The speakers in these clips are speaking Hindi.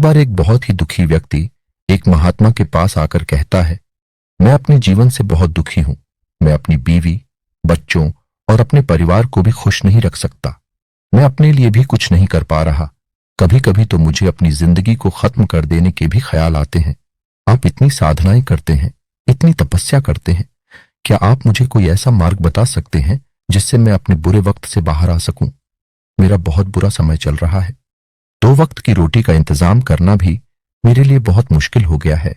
एक बार एक बहुत ही दुखी व्यक्ति एक महात्मा के पास आकर कहता है, मैं अपने जीवन से बहुत दुखी हूं। मैं अपनी बीवी, बच्चों और अपने परिवार को भी खुश नहीं रख सकता। मैं अपने लिए भी कुछ नहीं कर पा रहा। कभी कभी तो मुझे अपनी जिंदगी को खत्म कर देने के भी ख्याल आते हैं। आप इतनी साधनाएं करते हैं, इतनी तपस्या करते हैं, क्या आप मुझे कोई ऐसा मार्ग बता सकते हैं जिससे मैं अपने बुरे वक्त से बाहर आ सकूं? मेरा बहुत बुरा समय चल रहा है। 2 वक्त की रोटी का इंतजाम करना भी मेरे लिए बहुत मुश्किल हो गया है।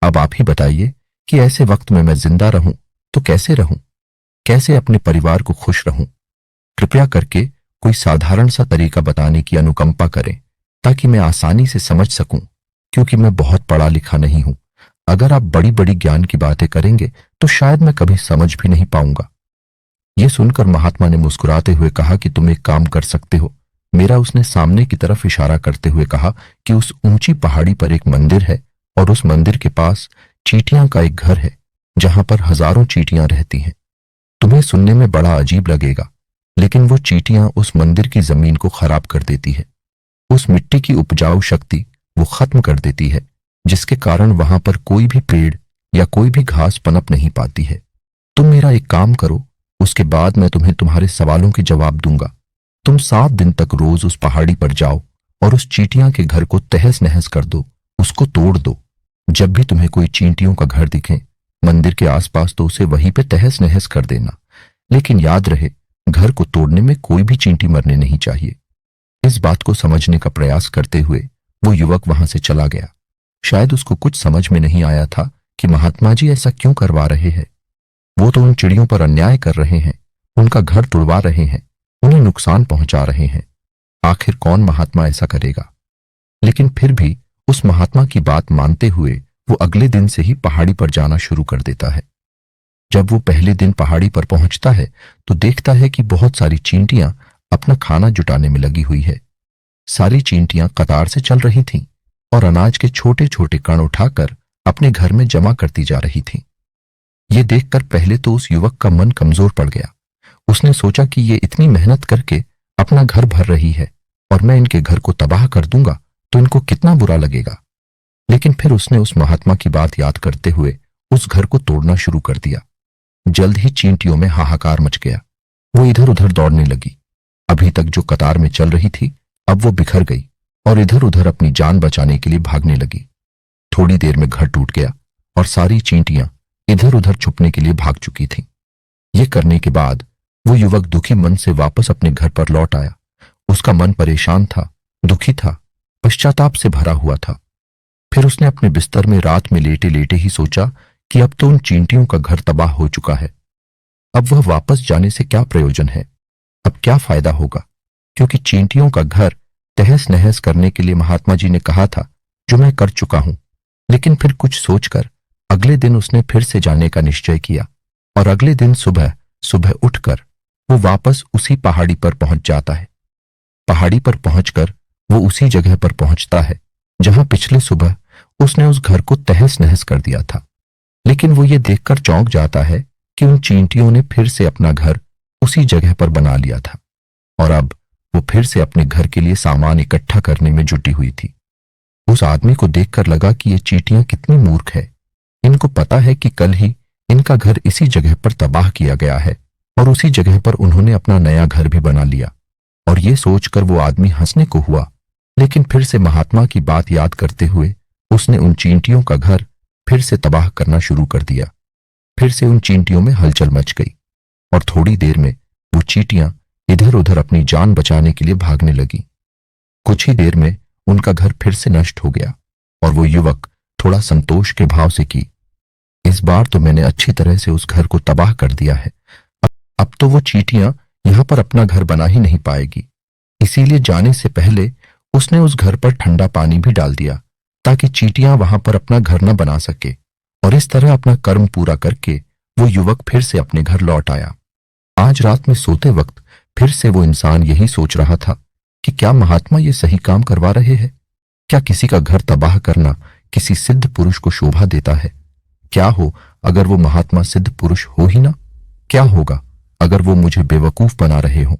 अब आप ही बताइए कि ऐसे वक्त में मैं जिंदा रहूं तो कैसे रहूं? कैसे अपने परिवार को खुश रहूं? कृपया करके कोई साधारण सा तरीका बताने की अनुकंपा करें ताकि मैं आसानी से समझ सकूं, क्योंकि मैं बहुत पढ़ा लिखा नहीं हूं। अगर आप बड़ी बड़ी ज्ञान की बातें करेंगे तो शायद मैं कभी समझ भी नहीं पाऊंगा। यह सुनकर महात्मा ने मुस्कुराते हुए कहा कि तुम एक काम कर सकते हो। मेरा उसने सामने की तरफ इशारा करते हुए कहा कि उस ऊंची पहाड़ी पर एक मंदिर है और उस मंदिर के पास चींटियां का एक घर है जहां पर हजारों चींटियां रहती हैं। तुम्हें सुनने में बड़ा अजीब लगेगा, लेकिन वो चींटियां उस मंदिर की जमीन को खराब कर देती है। उस मिट्टी की उपजाऊ शक्ति वो खत्म कर देती है, जिसके कारण वहां पर कोई भी पेड़ या कोई भी घास पनप नहीं पाती है। तुम मेरा एक काम करो, उसके बाद मैं तुम्हें तुम्हारे सवालों के जवाब दूंगा। तुम 7 दिन तक रोज उस पहाड़ी पर जाओ और उस चींटियां के घर को तहस नहस कर दो, उसको तोड़ दो। जब भी तुम्हें कोई चींटियों का घर दिखे मंदिर के आसपास, तो उसे वहीं पे तहस नहस कर देना। लेकिन याद रहे, घर को तोड़ने में कोई भी चींटी मरने नहीं चाहिए। इस बात को समझने का प्रयास करते हुए वो युवक वहां से चला गया। शायद उसको कुछ समझ में नहीं आया था कि महात्मा जी ऐसा क्यों करवा रहे हैं। वो तो उन चिड़ियों पर अन्याय कर रहे हैं, उनका घर तोड़वा रहे हैं, उन्हें नुकसान पहुंचा रहे हैं। आखिर कौन महात्मा ऐसा करेगा? लेकिन फिर भी उस महात्मा की बात मानते हुए वो अगले दिन से ही पहाड़ी पर जाना शुरू कर देता है। जब वो पहले दिन पहाड़ी पर पहुंचता है तो देखता है कि बहुत सारी चींटियां अपना खाना जुटाने में लगी हुई है। सारी चींटियां कतार से चल रही थीं और अनाज के छोटे छोटे कण उठाकर अपने घर में जमा करती जा रही थीं। ये देखकर पहले तो उस युवक का मन कमजोर पड़ गया। उसने सोचा कि ये इतनी मेहनत करके अपना घर भर रही है और मैं इनके घर को तबाह कर दूंगा तो इनको कितना बुरा लगेगा। लेकिन फिर उसने उस महात्मा की बात याद करते हुए उस घर को तोड़ना शुरू कर दिया। जल्द ही चींटियों में हाहाकार मच गया। वो इधर उधर दौड़ने लगी। अभी तक जो कतार में चल रही थी, अब वो बिखर गई और इधर उधर अपनी जान बचाने के लिए भागने लगी। थोड़ी देर में घर टूट गया और सारी चींटियां इधर उधर छुपने के लिए भाग चुकी थीं। ये करने के बाद वो युवक दुखी मन से वापस अपने घर पर लौट आया। उसका मन परेशान था, दुखी था, पश्चाताप से भरा हुआ था। फिर उसने अपने बिस्तर में रात में लेटे लेटे ही सोचा कि अब तो उन चींटियों का घर तबाह हो चुका है। अब वह वापस जाने से क्या प्रयोजन है? अब क्या फायदा होगा? क्योंकि चींटियों का घर तहस नहस करने के लिए महात्मा जी ने कहा था, जो मैं कर चुका हूं। लेकिन फिर कुछ सोचकर अगले दिन उसने फिर से जाने का निश्चय किया और अगले दिन सुबह सुबह उठकर वो वापस उसी पहाड़ी पर पहुंच जाता है। पहाड़ी पर पहुंचकर वो उसी जगह पर पहुंचता है जहां पिछले सुबह उसने उस घर को तहस नहस कर दिया था। लेकिन वो ये देखकर चौंक जाता है कि उन चींटियों ने फिर से अपना घर उसी जगह पर बना लिया था और अब वो फिर से अपने घर के लिए सामान इकट्ठा करने में जुटी हुई थी। उस आदमी को देखकर लगा कि ये चींटियां कितनी मूर्ख है। इनको पता है कि कल ही इनका घर इसी जगह पर तबाह किया गया है और उसी जगह पर उन्होंने अपना नया घर भी बना लिया। और ये सोचकर वो आदमी हंसने को हुआ, लेकिन फिर से महात्मा की बात याद करते हुए उसने उन चींटियों का घर फिर से तबाह करना शुरू कर दिया। फिर से उन चींटियों में हलचल मच गई और थोड़ी देर में वो चींटियां इधर उधर अपनी जान बचाने के लिए भागने लगी। कुछ ही देर में उनका घर फिर से नष्ट हो गया और वो युवक थोड़ा संतोष के भाव से कि इस बार तो मैंने अच्छी तरह से उस घर को तबाह कर दिया है। अब तो वो चींटियां यहां पर अपना घर बना ही नहीं पाएगी। इसीलिए जाने से पहले उसने उस घर पर ठंडा पानी भी डाल दिया ताकि चींटियां वहां पर अपना घर न बना सके। और इस तरह अपना कर्म पूरा करके वो युवक फिर से अपने घर लौट आया। आज रात में सोते वक्त फिर से वो इंसान यही सोच रहा था कि क्या महात्मा ये सही काम करवा रहे हैं? क्या किसी का घर तबाह करना किसी सिद्ध पुरुष को शोभा देता है? क्या हो अगर वो महात्मा सिद्ध पुरुष हो ही ना? क्या होगा अगर वो मुझे बेवकूफ बना रहे हो?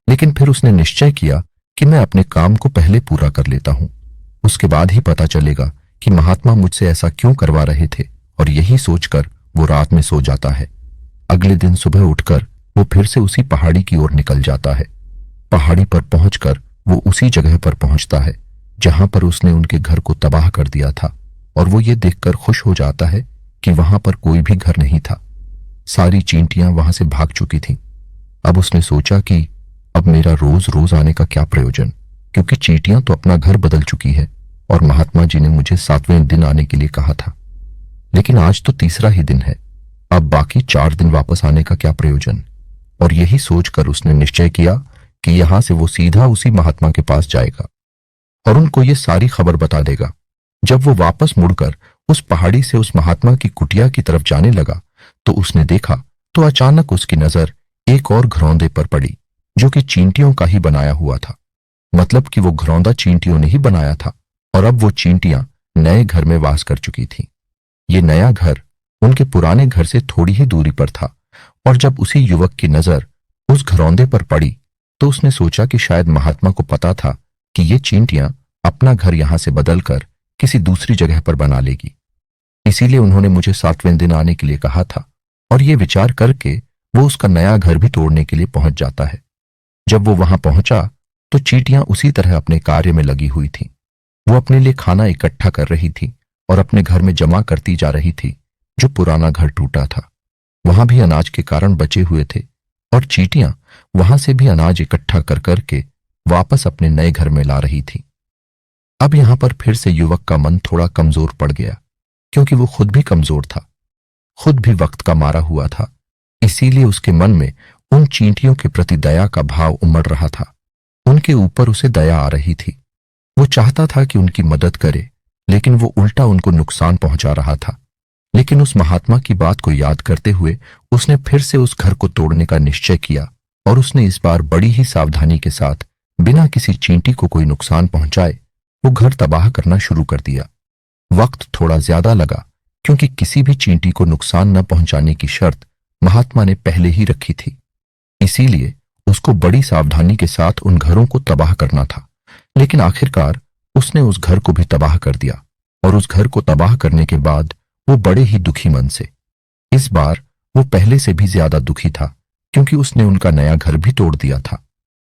लेकिन फिर उसने निश्चय किया कि मैं अपने काम को पहले पूरा कर लेता हूं। उसके बाद ही पता चलेगा कि महात्मा मुझसे ऐसा क्यों करवा रहे थे, और यही सोचकर वो रात में सो जाता है। अगले दिन सुबह उठकर वो फिर से उसी पहाड़ी की ओर निकल जाता है। पहाड़ी पर पहुंचकर वो उसी जगह पर पहुंचता है जहां पर उसने उनके घर को तबाह कर दिया था, और वो ये देखकर खुश हो जाता है कि वहां पर कोई भी घर नहीं था। सारी चींटियां वहां से भाग चुकी थीं। अब उसने सोचा कि अब मेरा रोज रोज आने का क्या प्रयोजन, क्योंकि चींटियां तो अपना घर बदल चुकी है और महात्मा जी ने मुझे 7वें दिन आने के लिए कहा था। लेकिन आज तो तीसरा ही दिन है, अब बाकी 4 दिन वापस आने का क्या प्रयोजन। और यही सोचकर उसने निश्चय किया कि यहां से वो सीधा उसी महात्मा के पास जाएगा और उनको ये सारी खबर बता देगा। जब वो वापस मुड़कर उस पहाड़ी से उस महात्मा की कुटिया की तरफ जाने लगा तो उसने देखा तो अचानक उसकी नजर एक और घरौंदे पर पड़ी जो कि चींटियों का ही बनाया हुआ था। मतलब कि वो घरौंदा चींटियों ने ही बनाया था और अब वो चींटियां नए घर में वास कर चुकी थीं। ये नया घर उनके पुराने घर से थोड़ी ही दूरी पर था, और जब उसी युवक की नजर उस घरौंदे पर पड़ी तो उसने सोचा कि शायद महात्मा को पता था कि ये चींटियां अपना घर यहां से बदलकर किसी दूसरी जगह पर बना लेगी, इसीलिए उन्होंने मुझे 7वें दिन आने के लिए कहा था। और ये विचार करके वो उसका नया घर भी तोड़ने के लिए पहुंच जाता है। जब वो वहां पहुंचा तो चींटियां उसी तरह अपने कार्य में लगी हुई थीं। वो अपने लिए खाना इकट्ठा कर रही थी और अपने घर में जमा करती जा रही थी जो पुराना घर टूटा था। वहां भी अनाज के कारण बचे हुए थे और चींटियां वहां से भी अनाज इकट्ठा कर करके वापस अपने नए घर में ला रही थी। अब यहां पर फिर से युवक का मन थोड़ा कमजोर पड़ गया, क्योंकि वो खुद भी कमजोर था, खुद भी वक्त का मारा हुआ था। इसीलिए उसके मन में उन चींटियों के प्रति दया का भाव उमड़ रहा था। उनके ऊपर उसे दया आ रही थी। वो चाहता था कि उनकी मदद करे, लेकिन वो उल्टा उनको नुकसान पहुंचा रहा था। लेकिन उस महात्मा की बात को याद करते हुए उसने फिर से उस घर को तोड़ने का निश्चय किया, और उसने इस बार बड़ी ही सावधानी के साथ बिना किसी चींटी को कोई नुकसान पहुंचाए वो घर तबाह करना शुरू कर दिया। वक्त थोड़ा ज्यादा लगा, क्योंकि किसी भी चींटी को नुकसान न पहुंचाने की शर्त महात्मा ने पहले ही रखी थी। इसीलिए उसको बड़ी सावधानी के साथ उन घरों को तबाह करना था। लेकिन आखिरकार उसने उस घर को भी तबाह कर दिया, और उस घर को तबाह करने के बाद वो बड़े ही दुखी मन से, इस बार वो पहले से भी ज्यादा दुखी था, क्योंकि उसने उनका नया घर भी तोड़ दिया था।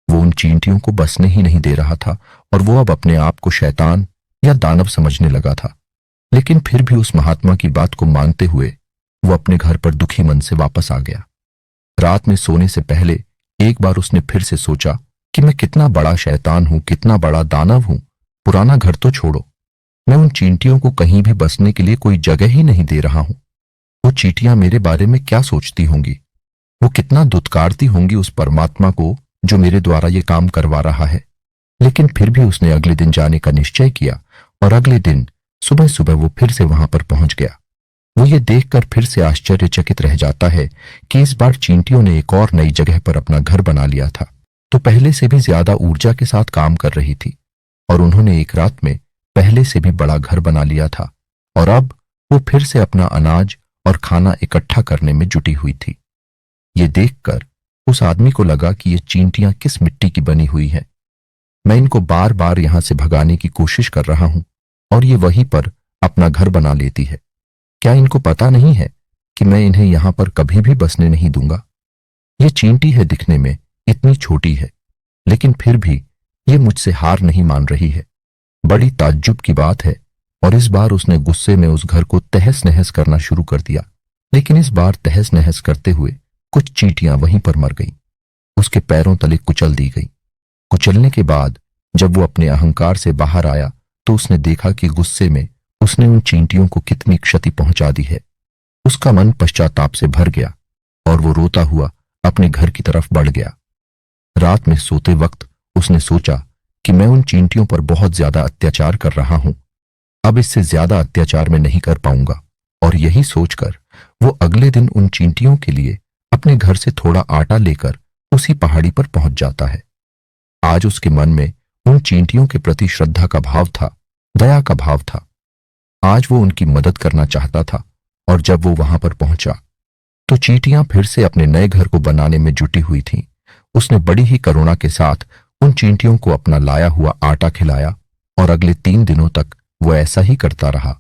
वो उन चींटियों को बसने ही नहीं दे रहा था, और वो अब अपने आप को शैतान या दानव समझने लगा था। लेकिन फिर भी उस महात्मा की बात को मानते हुए वो अपने घर पर दुखी मन से वापस आ गया। रात में सोने से पहले एक बार उसने फिर से सोचा कि मैं कितना बड़ा शैतान हूं, कितना बड़ा दानव हूं। पुराना घर तो छोड़ो, मैं उन चींटियों को कहीं भी बसने के लिए कोई जगह ही नहीं दे रहा हूं। वो चींटियां मेरे बारे में क्या सोचती होंगी, वो कितना दुत्कारती होंगी उस परमात्मा को जो मेरे द्वारा ये काम करवा रहा है। लेकिन फिर भी उसने अगले दिन जाने का निश्चय किया, और अगले दिन सुबह सुबह वो फिर से वहां पर पहुंच गया। वो ये देखकर फिर से आश्चर्यचकित रह जाता है कि इस बार चींटियों ने एक और नई जगह पर अपना घर बना लिया था, तो पहले से भी ज्यादा ऊर्जा के साथ काम कर रही थी, और उन्होंने एक रात में पहले से भी बड़ा घर बना लिया था। और अब वो फिर से अपना अनाज और खाना इकट्ठा करने में जुटी हुई थी। ये देखकर उस आदमी को लगा कि ये चींटियां किस मिट्टी की बनी हुई हैं। मैं इनको बार बार यहां से भगाने की कोशिश कर रहा हूं, और ये वहीं पर अपना घर बना लेती है। क्या इनको पता नहीं है कि मैं इन्हें यहां पर कभी भी बसने नहीं दूंगा। ये चींटी है, दिखने में इतनी छोटी है, लेकिन फिर भी ये मुझसे हार नहीं मान रही है। बड़ी ताज्जुब की बात है। और इस बार उसने गुस्से में उस घर को तहस नहस करना शुरू कर दिया। लेकिन इस बार तहस नहस करते हुए कुछ चींटियां वहीं पर मर गईं, उसके पैरों तले कुचल दी गई। कुचलने के बाद जब वो अपने अहंकार से बाहर आया तो उसने देखा कि गुस्से में उसने उन चींटियों को कितनी क्षति पहुंचा दी है। उसका मन पश्चाताप से भर गया और वो रोता हुआ अपने घर की तरफ बढ़ गया। रात में सोते वक्त उसने सोचा कि मैं उन चींटियों पर बहुत ज्यादा अत्याचार कर रहा हूं, अब इससे ज्यादा अत्याचार मैं नहीं कर पाऊंगा। और यही सोचकर वो अगले दिन उन चींटियों के लिए अपने घर से थोड़ा आटा लेकर उसी पहाड़ी पर पहुंच जाता है। आज उसके मन में उन चींटियों के प्रति श्रद्धा का भाव था, दया का भाव था। आज वो उनकी मदद करना चाहता था। और जब वो वहां पर पहुंचा तो चींटियां फिर से अपने नए घर को बनाने में जुटी हुई थीं। उसने बड़ी ही करुणा के साथ उन चींटियों को अपना लाया हुआ आटा खिलाया और अगले 3 दिनों तक वो ऐसा ही करता रहा।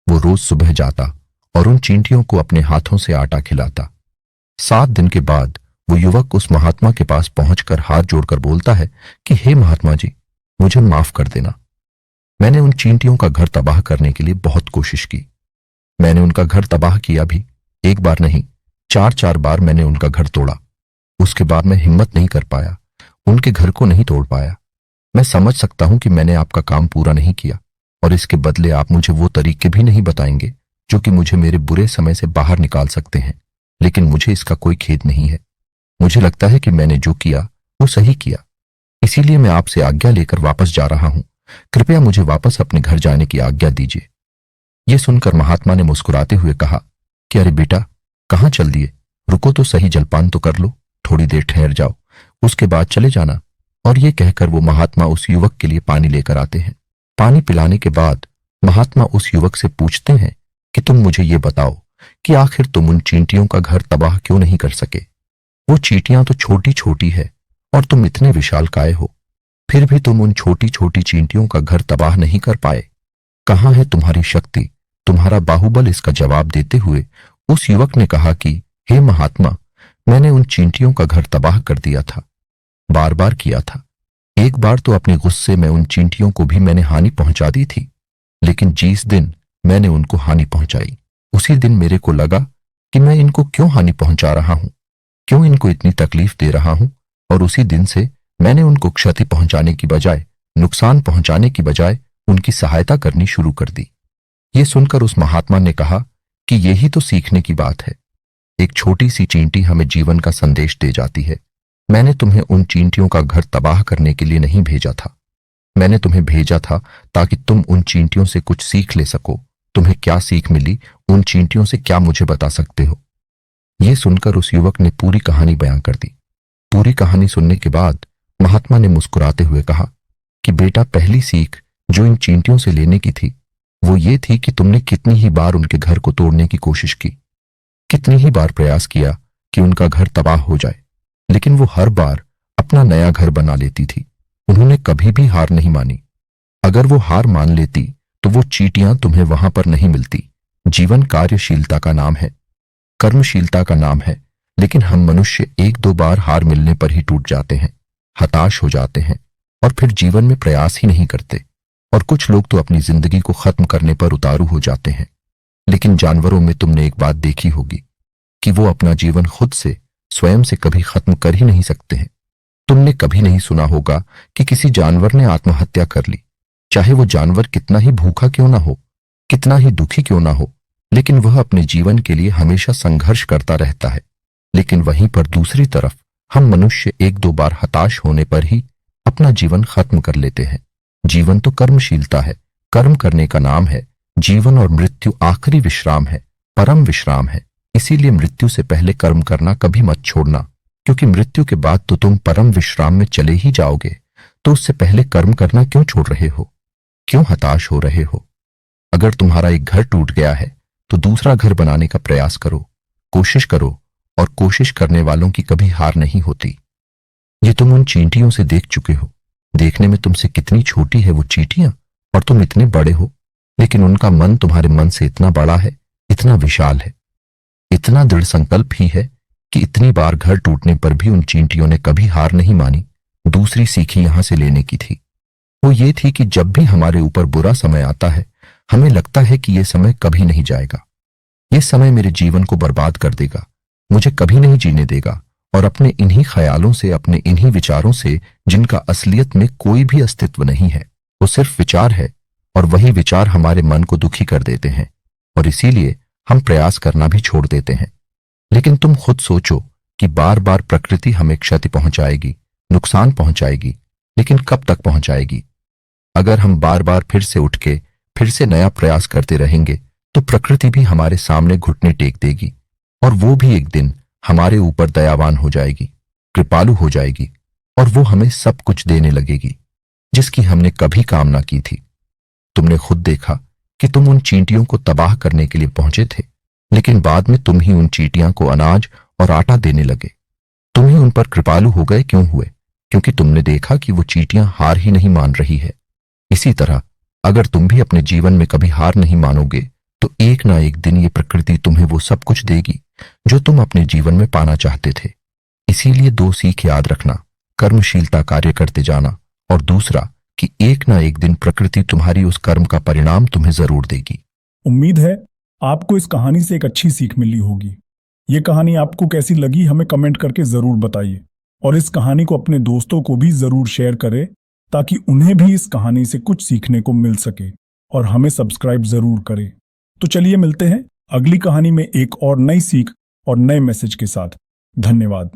वो रोज सुबह जाता और उन चींटियों को अपने हाथों से आटा खिलाता। 7 दिन के बाद वो युवक उस महात्मा के पास पहुंचकर हाथ जोड़कर बोलता है कि हे महात्मा जी, मुझे माफ कर देना। मैंने उन चींटियों का घर तबाह करने के लिए बहुत कोशिश की। मैंने उनका घर तबाह किया भी, एक बार नहीं, 4-4 बार मैंने उनका घर तोड़ा। उसके बाद मैं हिम्मत नहीं कर पाया, उनके घर को नहीं तोड़ पाया। मैं समझ सकता हूं कि मैंने आपका काम पूरा नहीं किया और इसके बदले आप मुझे वो तरीके भी नहीं बताएंगे जो कि मुझे मेरे बुरे समय से बाहर निकाल सकते हैं, लेकिन मुझे इसका कोई खेद नहीं है। मुझे लगता है कि मैंने जो किया वो सही किया, इसीलिए मैं आपसे आज्ञा लेकर वापस जा रहा हूं। कृपया मुझे वापस अपने घर जाने की आज्ञा दीजिए। ये सुनकर महात्मा ने मुस्कुराते हुए कहा कि अरे बेटा, कहां चल दिए, रुको तो सही, जलपान तो कर लो, थोड़ी देर ठहर जाओ, उसके बाद चले जाना। और ये कहकर वो महात्मा उस युवक के लिए पानी लेकर आते हैं। पानी पिलाने के बाद महात्मा उस युवक से पूछते हैं कि तुम मुझे ये बताओ कि आखिर तुम उन चींटियों का घर तबाह क्यों नहीं कर सके। वो चींटियां तो छोटी छोटी है और तुम इतने विशालकाय हो, फिर भी तुम उन छोटी छोटी चींटियों का घर तबाह नहीं कर पाए। कहां है तुम्हारी शक्ति, तुम्हारा बाहुबल। इसका जवाब देते हुए उस युवक ने कहा कि हे महात्मा, मैंने उन चींटियों का घर तबाह कर दिया था, बार बार किया था। एक बार तो अपने गुस्से में उन चींटियों को भी मैंने हानि पहुंचा दी थी, लेकिन जिस दिन मैंने उनको हानि पहुंचाई उसी दिन मेरे को लगा कि मैं इनको क्यों हानि पहुंचा रहा हूं, क्यों इनको इतनी तकलीफ दे रहा हूं, और उसी दिन से मैंने उनको क्षति पहुंचाने की बजाय, नुकसान पहुंचाने की बजाय उनकी सहायता करनी शुरू कर दी। ये सुनकर उस महात्मा ने कहा कि यही तो सीखने की बात है। एक छोटी सी चींटी हमें जीवन का संदेश दे जाती है। मैंने तुम्हें उन चींटियों का घर तबाह करने के लिए नहीं भेजा था, मैंने तुम्हें भेजा था ताकि तुम उन चींटियों से कुछ सीख ले सको। तुम्हें क्या सीख मिली उन चींटियों से, क्या मुझे बता सकते हो? यह सुनकर उस युवक ने पूरी कहानी बयां कर दी। पूरी कहानी सुनने के बाद महात्मा ने मुस्कुराते हुए कहा कि बेटा, पहली सीख जो इन चींटियों से लेने की थी वो ये थी कि तुमने कितनी ही बार उनके घर को तोड़ने की कोशिश की, कितनी ही बार प्रयास किया कि उनका घर तबाह हो जाए, लेकिन वो हर बार अपना नया घर बना लेती थी। उन्होंने कभी भी हार नहीं मानी। अगर वो हार मान लेती तो वो चींटियां तुम्हें वहां पर नहीं मिलती। जीवन कार्यशीलता का नाम है, कर्मशीलता का नाम है, लेकिन हम मनुष्य 1-2 बार हार मिलने पर ही टूट जाते हैं, हताश हो जाते हैं और फिर जीवन में प्रयास ही नहीं करते। और कुछ लोग तो अपनी जिंदगी को खत्म करने पर उतारू हो जाते हैं। लेकिन जानवरों में तुमने एक बात देखी होगी कि वो अपना जीवन खुद से, स्वयं से कभी खत्म कर ही नहीं सकते हैं। तुमने कभी नहीं सुना होगा कि किसी जानवर ने आत्महत्या कर ली, चाहे वो जानवर कितना ही भूखा क्यों ना हो, कितना ही दुखी क्यों ना हो, लेकिन वह अपने जीवन के लिए हमेशा संघर्ष करता रहता है। लेकिन वहीं पर दूसरी तरफ हम मनुष्य 1-2 बार हताश होने पर ही अपना जीवन खत्म कर लेते हैं। जीवन तो कर्मशीलता है, कर्म करने का नाम है। जीवन और मृत्यु आखिरी विश्राम है, परम विश्राम है। इसीलिए मृत्यु से पहले कर्म करना कभी मत छोड़ना, क्योंकि मृत्यु के बाद तो तुम परम विश्राम में चले ही जाओगे। तो उससे पहले कर्म करना क्यों छोड़ रहे हो, क्यों हताश हो रहे हो? अगर तुम्हारा एक घर टूट गया है तो दूसरा घर बनाने का प्रयास करो, कोशिश करो, और कोशिश करने वालों की कभी हार नहीं होती। ये तुम उन चींटियों से देख चुके हो। देखने में तुमसे कितनी छोटी है वो चींटियां और तुम इतने बड़े हो, लेकिन उनका मन तुम्हारे मन से इतना बड़ा है, इतना विशाल है, इतना दृढ़ संकल्प ही है कि इतनी बार घर टूटने पर भी उन चींटियों ने कभी हार नहीं मानी। दूसरी सीखी यहां से लेने की थी, वो ये थी कि जब भी हमारे ऊपर बुरा समय आता है, हमें लगता है कि यह समय कभी नहीं जाएगा, यह समय मेरे जीवन को बर्बाद कर देगा, मुझे कभी नहीं जीने देगा। और अपने इन्हीं ख्यालों से, अपने इन्हीं विचारों से, जिनका असलियत में कोई भी अस्तित्व नहीं है, वो सिर्फ विचार है, और वही विचार हमारे मन को दुखी कर देते हैं और इसीलिए हम प्रयास करना भी छोड़ देते हैं। लेकिन तुम खुद सोचो कि बार बार प्रकृति हमें क्षति पहुंचाएगी, नुकसान पहुंचाएगी, लेकिन कब तक पहुंचाएगी? अगर हम बार बार फिर से उठ के फिर से नया प्रयास करते रहेंगे तो प्रकृति भी हमारे सामने घुटने टेक देगी और वो भी एक दिन हमारे ऊपर दयावान हो जाएगी, कृपालु हो जाएगी, और वो हमें सब कुछ देने लगेगी जिसकी हमने कभी कामना की थी। तुमने खुद देखा कि तुम उन चींटियों को तबाह करने के लिए पहुंचे थे, लेकिन बाद में तुम ही उन चींटियों को अनाज और आटा देने लगे। तुम ही उन पर कृपालु हो गए। क्यों हुए? क्योंकि तुमने देखा कि वो चींटियां हार ही नहीं मान रही है। इसी तरह अगर तुम भी अपने जीवन में कभी हार नहीं मानोगे तो एक ना एक दिन ये प्रकृति तुम्हें वो सब कुछ देगी जो तुम अपने जीवन में पाना चाहते थे। इसीलिए दो सीख याद रखना, कर्मशीलता कार्य करते जाना, और दूसरा कि एक ना एक दिन प्रकृति तुम्हारी उस कर्म का परिणाम तुम्हें जरूर देगी। उम्मीद है आपको इस कहानी से एक अच्छी सीख मिली होगी। ये कहानी आपको कैसी लगी हमें कमेंट करके जरूर बताइए, और इस कहानी को अपने दोस्तों को भी जरूर शेयर करें ताकि उन्हें भी इस कहानी से कुछ सीखने को मिल सके, और हमें सब्सक्राइब जरूर करें। तो चलिए मिलते हैं अगली कहानी में एक और नई सीख और नए मैसेज के साथ। धन्यवाद।